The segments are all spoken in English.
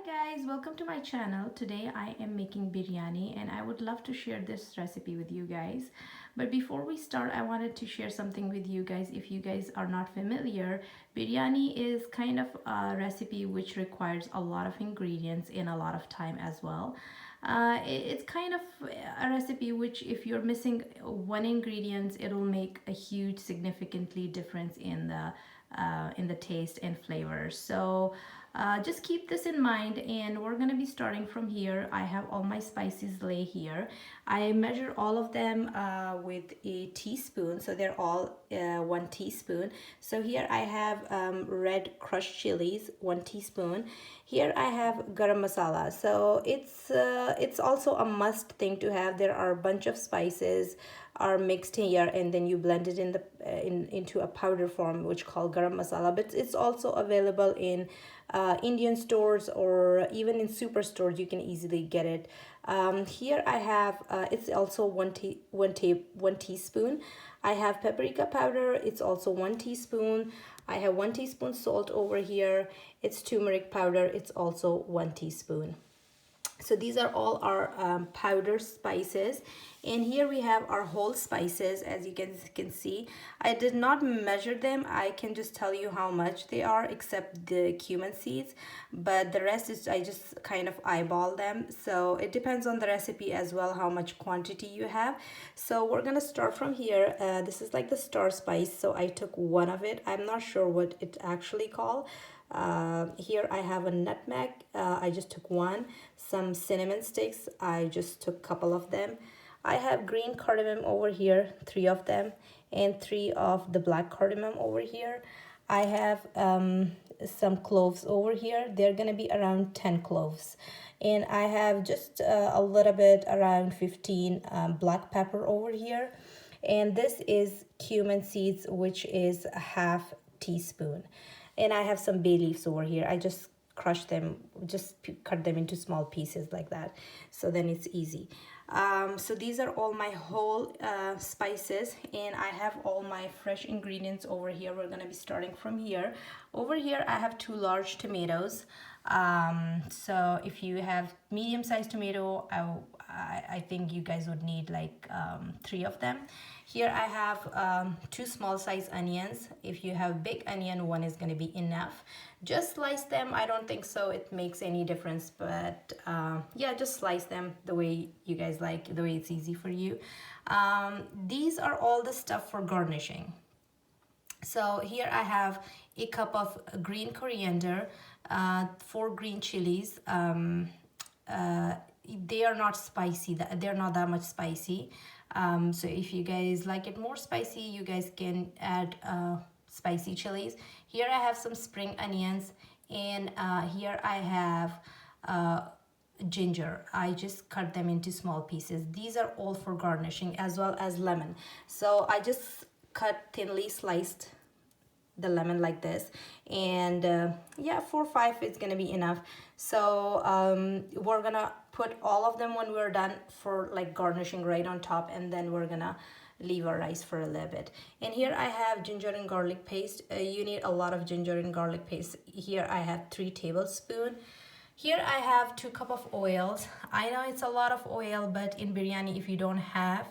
Guys, welcome to my channel. Today I am making biryani and I would love to share this recipe with you guys. But before we start, I wanted to share something with you guys. If you guys are not familiar, biryani is kind of a recipe which requires a lot of ingredients and a lot of time as well. It's kind of a recipe which if you're missing one ingredient, it'll make a huge significantly difference in the taste and flavor. So just keep this in mind, and we're gonna be starting from here. I have all my spices lay here. I measure all of them with a teaspoon, so they're all 1 teaspoon. So here I have red crushed chilies, 1 teaspoon. Here I have garam masala. So it's also a must thing to have. There are a bunch of spices are mixed here, and then you blend it into a powder form which called garam masala. But it's also available in Indian stores or even in superstores. You can easily get it. Here I have it's also one teaspoon. I have paprika powder. It's also 1 teaspoon. I have 1 teaspoon salt over here. It's turmeric powder. It's also 1 teaspoon. So these are all our powder spices, and here we have our whole spices. As you can see, I did not measure them. I can just tell you how much they are, except the cumin seeds, but the rest is I just kind of eyeball them. So it depends on the recipe as well how much quantity you have. So we're gonna start from here. This is like the star spice, so I took one of it. I'm not sure what it actually called. Here I have a nutmeg. I just took one. Some cinnamon sticks. I just took a couple of them. I have green cardamom over here, 3 of them, and 3 of the black cardamom over here. I have some cloves over here. They're gonna be around 10 cloves. And I have just a little bit around 15 black pepper over here. And this is cumin seeds, which is a half teaspoon. And I have some bay leaves over here. I just crush them, just cut them into small pieces like that, so then it's easy. So these are all my whole spices, and I have all my fresh ingredients over here. We're gonna be starting from here. Over here I have 2 large tomatoes. So if you have medium-sized tomato, I think you guys would need like 3 of them. Here I have 2 small-sized onions. If you have big onion, 1 is going to be enough. Just slice them. I don't think so it makes any difference, but yeah, just slice them the way you guys like, the way it's easy for you. These are all the stuff for garnishing. So here I have a cup of green coriander, 4 green chilies. They are not spicy. They're not that much spicy. So if you guys like it more spicy, you guys can add spicy chilies. Here I have some spring onions, and here I have ginger. I just cut them into small pieces. These are all for garnishing, as well as lemon. So I just cut thinly sliced the lemon like this, and yeah, 4 or 5 is gonna be enough. So we're gonna put all of them when we're done for like garnishing right on top, and then we're gonna leave our rice for a little bit. And here I have ginger and garlic paste. You need a lot of ginger and garlic paste. Here I have 3 tablespoons. Here I have 2 cups of oils. I know it's a lot of oil, but in biryani, if you don't have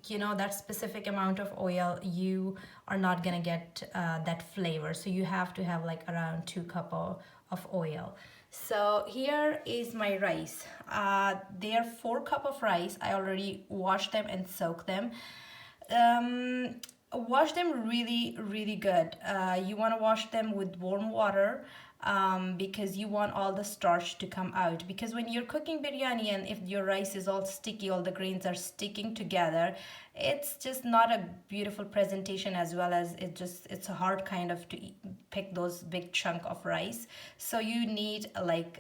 you know, that specific amount of oil, you are not gonna get that flavor. So you have to have like around 2 cups of oil. So here is my rice. There are 4 cups of rice. I already washed them and soaked them. Wash them really good. You want to wash them with warm water, because you want all the starch to come out. Because when you're cooking biryani, and if your rice is all sticky, all the grains are sticking together, it's just not a beautiful presentation, as well as it's a hard kind of to pick those big chunk of rice. So you need like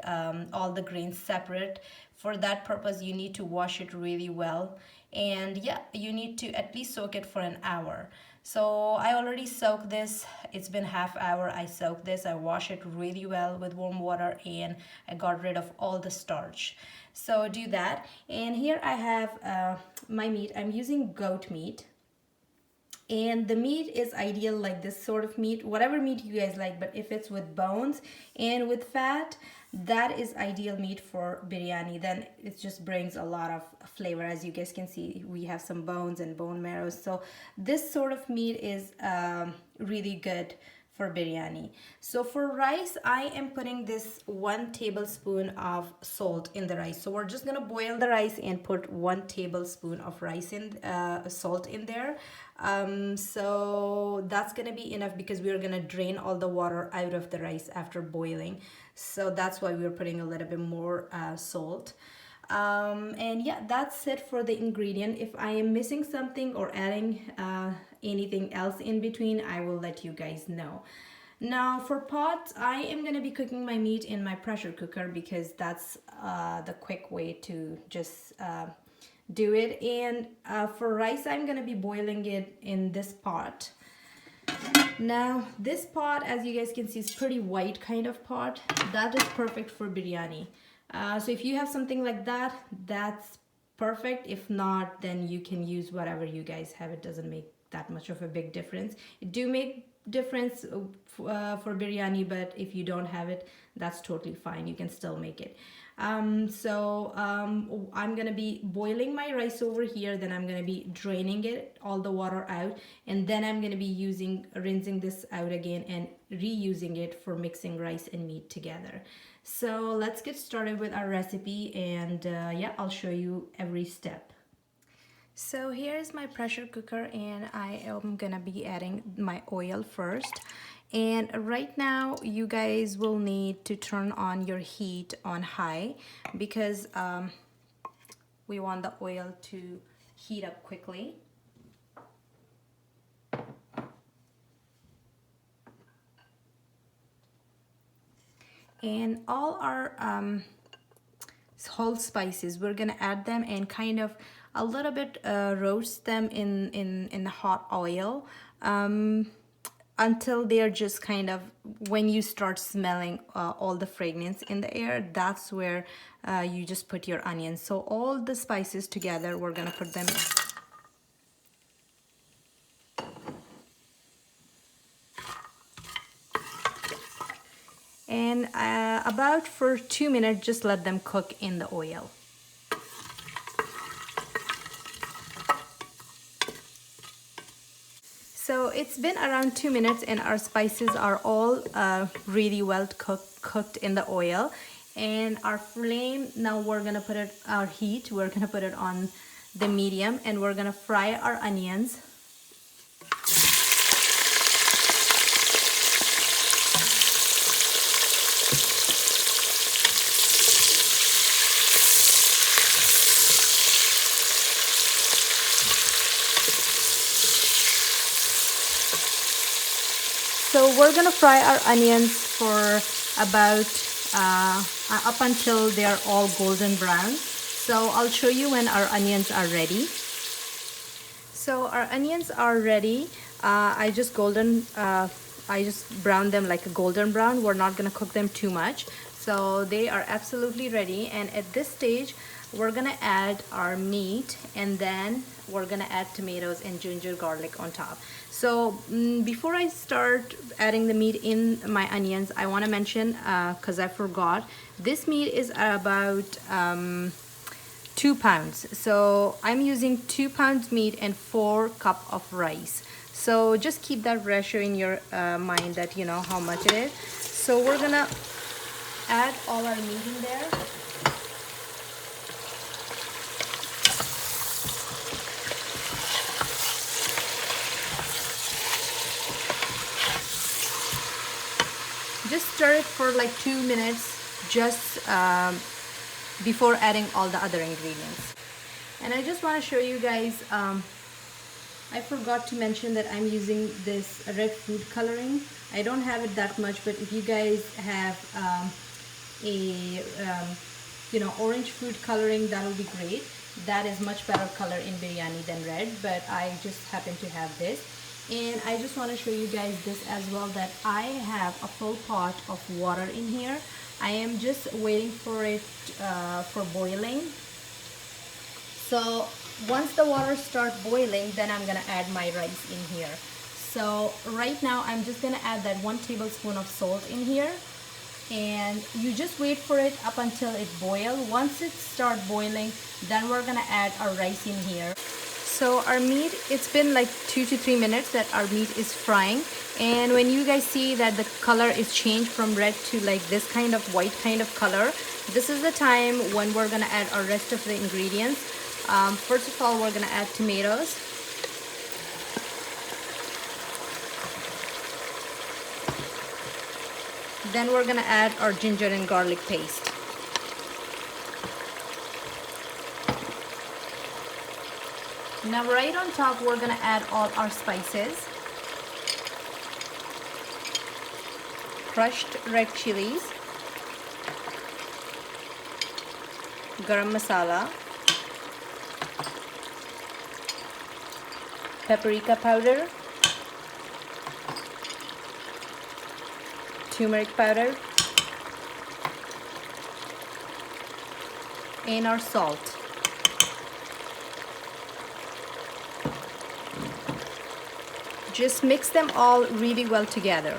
all the grains separate. For that purpose, you need to wash it really well, and yeah, you need to at least soak it for an hour. So I already soaked this. It's been half hour. I soaked this. I wash it really well with warm water, and I got rid of all the starch. So do that. And here I have my meat. I'm using goat meat. And the meat is ideal, like this sort of meat, whatever meat you guys like, but if it's with bones and with fat, that is ideal meat for biryani. Then it just brings a lot of flavor. As you guys can see, we have some bones and bone marrows, so this sort of meat is really good for biryani. So for rice, I am putting this 1 tablespoon of salt in the rice. So we're just gonna boil the rice and put 1 tablespoon of rice in salt in there. So that's gonna be enough because we're gonna drain all the water out of the rice after boiling. So that's why we're putting a little bit more salt. And yeah, that's it for the ingredient. If I am missing something or adding anything else in between, I will let you guys know. Now for pot, I am going to be cooking my meat in my pressure cooker because that's the quick way to just do it. And for rice, I'm going to be boiling it in this pot. Now this pot, as you guys can see, is pretty white kind of pot. That is perfect for biryani. So if you have something like that, that's perfect. If not, then you can use whatever you guys have. It doesn't make that much of a big difference. It do make difference for biryani, but if you don't have it, that's totally fine. You can still make it. I'm gonna be boiling my rice over here, then I'm gonna be draining it, all the water out, and then I'm gonna be rinsing this out again and reusing it for mixing rice and meat together. So let's get started with our recipe, and yeah, I'll show you every step. So here's my pressure cooker, and I am gonna be adding my oil first. And right now you guys will need to turn on your heat on high because we want the oil to heat up quickly. And all our whole spices, we're gonna add them and kind of a little bit roast them in hot oil until they're just kind of, when you start smelling all the fragrance in the air, that's where you just put your onions. So all the spices together, we're gonna put them. And about for 2 minutes, just let them cook in the oil. So it's been around 2 minutes and our spices are all really well cooked in the oil. And our flame, now we're gonna put it, our heat, we're gonna put it on the medium, and we're gonna fry our onions. So we're gonna fry our onions for about up until they're all golden brown. So I'll show you when our onions are ready. So our onions are ready. I just browned them like a golden brown. We're not gonna cook them too much. So they are absolutely ready. And at this stage, we're gonna add our meat, and then we're gonna add tomatoes and ginger garlic on top. So before I start adding the meat in my onions, I want to mention, because I forgot, this meat is about 2 pounds. So I'm using 2 pounds meat and 4 cups of rice. So just keep that ratio in your mind, that you know how much it is. So we're gonna add all our meat in there. Just stir it for like 2 minutes, just before adding all the other ingredients. And I just want to show you guys, I forgot to mention that I'm using this red food coloring. I don't have it that much, but if you guys have orange food coloring, that will be great. That is much better color in biryani than red, but I just happen to have this. And I just want to show you guys this as well, that I have a full pot of water in here. I am just waiting for it for boiling. So once the water starts boiling, then I'm gonna add my rice in here. So right now I'm just gonna add that 1 tablespoon of salt in here. and you just wait for it up until it boils. Once it starts boiling, then we're gonna add our rice in here. So our meat, it's been like 2 to 3 minutes that our meat is frying, and when you guys see that the color is changed from red to like this kind of white kind of color, this is the time when we're gonna add our rest of the ingredients. First of all, we're gonna add tomatoes. Then we're gonna add our ginger and garlic paste. Now right on top, we're gonna add all our spices. Crushed red chilies, garam masala, paprika powder, turmeric powder, and our salt. Just mix them all really well together.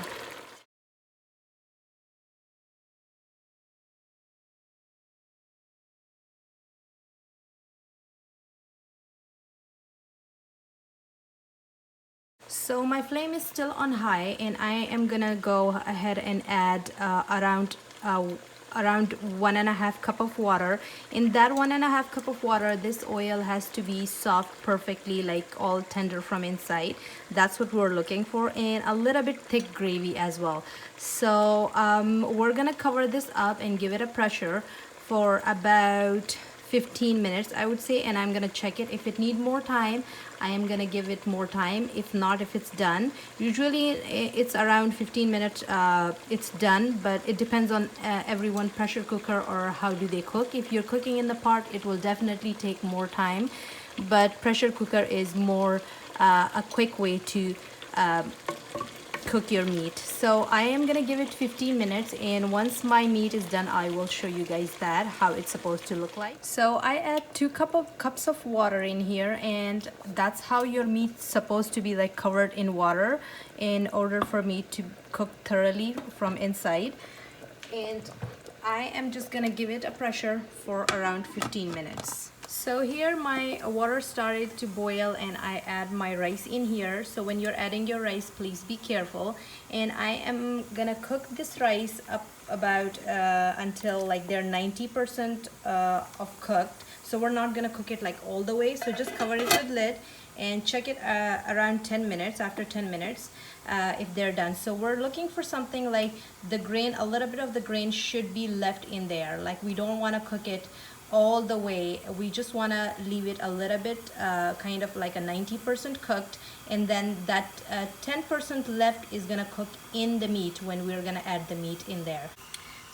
So my flame is still on high, and I am gonna go ahead and add around 1.5 cup of water. In that 1.5 cup of water, this oil has to be soft perfectly, like all tender from inside. That's what we're looking for, and a little bit thick gravy as well. So we're gonna cover this up and give it a pressure for about 15 minutes, I would say, and I'm gonna check it. If it need more time, I am gonna give it more time. If not, if it's done, usually it's around 15 minutes it's done, but it depends on everyone pressure cooker or how do they cook. If you're cooking in the pot, it will definitely take more time, but pressure cooker is more a quick way to cook your meat. So I am gonna give it 15 minutes, and once my meat is done, I will show you guys that how it's supposed to look like. So I add 2 cups of water in here, and that's how your meat's supposed to be, like covered in water, in order for meat to cook thoroughly from inside. And I am just gonna give it a pressure for around 15 minutes. So here my water started to boil, and I add my rice in here. So when you're adding your rice, please be careful. And I am gonna cook this rice up about until like they're 90% of cooked. So we're not gonna cook it like all the way. So just cover it with lid and check it around 10 minutes, after 10 minutes if they're done. So we're looking for something like the grain, a little bit of the grain should be left in there. Like we don't wanna cook it all the way. We just want to leave it a little bit kind of like a 90% cooked, and then that 10% left is gonna cook in the meat when we're gonna add the meat in there.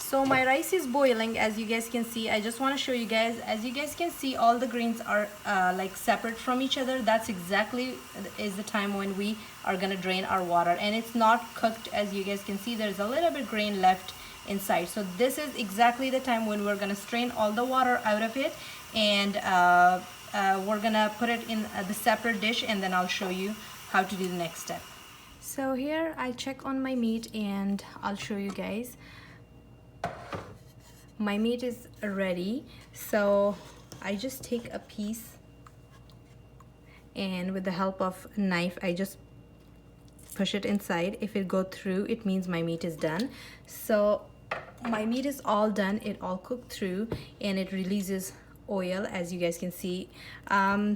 So my rice is boiling, as you guys can see. I just want to show you guys, as you guys can see, all the grains are like separate from each other. That's exactly is the time when we are gonna drain our water, and it's not cooked. As you guys can see, there's a little bit grain left inside. So this is exactly the time when we're gonna strain all the water out of it, and we're gonna put it in the separate dish, and then I'll show you how to do the next step. So here I check on my meat, and I'll show you guys. My meat is ready, so I just take a piece, and with the help of a knife I just push it inside. If it go through, it means my meat is done. So my meat is all done, it all cooked through, and it releases oil, as you guys can see.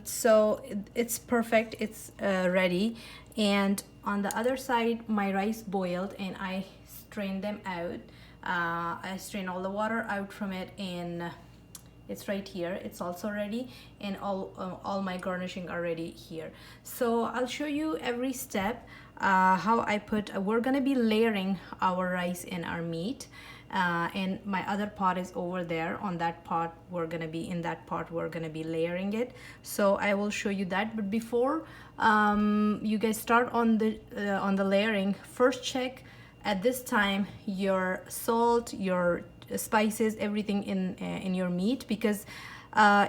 So it's perfect, it's ready. And on the other side, my rice boiled, and I strained them out. I strain all the water out from it, and it's right here. It's also ready, and all my garnishing are ready here. So I'll show you every step how I put. We're gonna be layering our rice and our meat, and my other pot is over there. On that pot, we're gonna be in that pot. We're gonna be layering it. So I will show you that. But before you guys start on the layering, first check at this time your salt, your spices, everything in your meat, because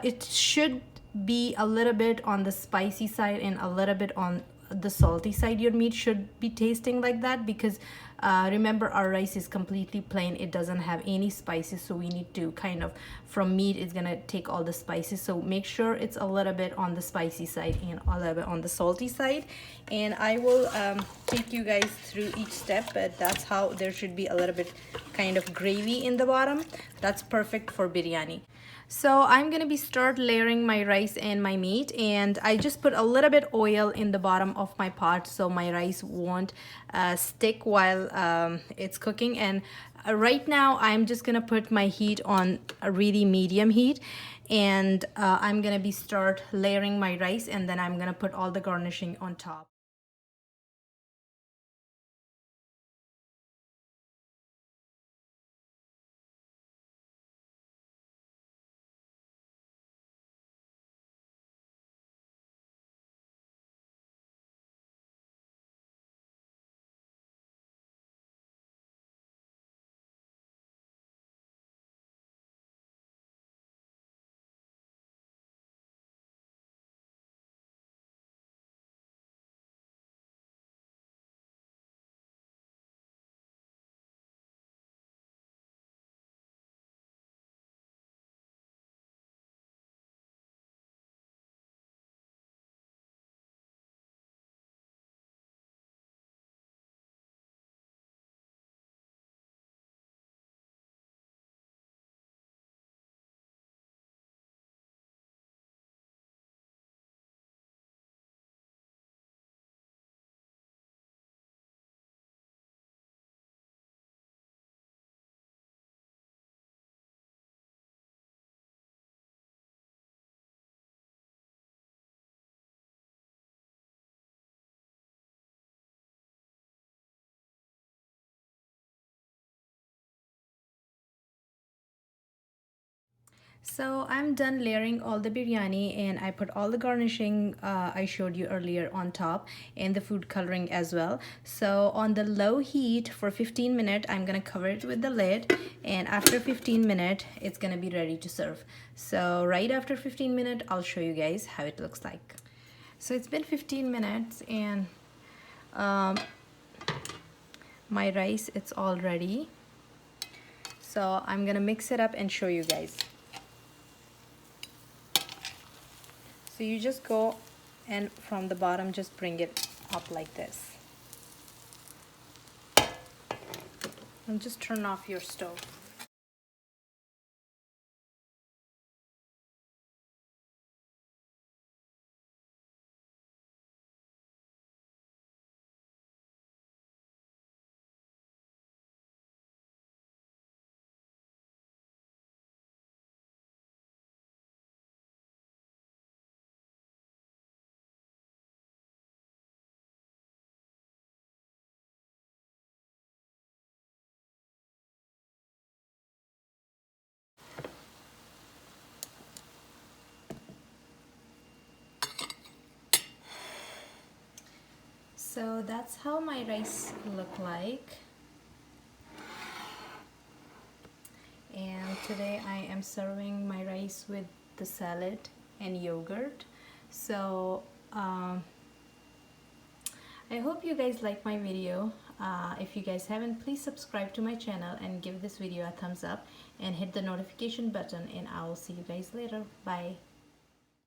it should be a little bit on the spicy side and a little bit on the salty side. Your meat should be tasting like that, because remember, our rice is completely plain. It doesn't have any spices, so we need to kind of, from meat, it's gonna take all the spices. So make sure it's a little bit on the spicy side and a little bit on the salty side. And I will take you guys through each step, but that's how there should be a little bit kind of gravy in the bottom. That's perfect for biryani. So I'm gonna be start layering my rice and my meat, and I just put a little bit oil in the bottom of my pot so my rice won't stick while it's cooking. And right now I'm just gonna put my heat on a really medium heat, and I'm gonna be start layering my rice, and then I'm gonna put all the garnishing on top. So I'm done layering all the biryani, and I put all the garnishing I showed you earlier on top, and the food coloring as well. So on the low heat for 15 minutes, I'm gonna cover it with the lid, and after 15 minutes, it's gonna be ready to serve. So right after 15 minutes, I'll show you guys how it looks like. So it's been 15 minutes, and um, my rice, it's all ready. So I'm gonna mix it up and show you guys. So you just go and from the bottom just bring it up like this. And just turn off your stove. So that's how my rice look like. And today I am serving my rice with the salad and yogurt. So I hope you guys like my video. If you guys haven't, please subscribe to my channel and give this video a thumbs up and hit the notification button, and I will see you guys later. Bye.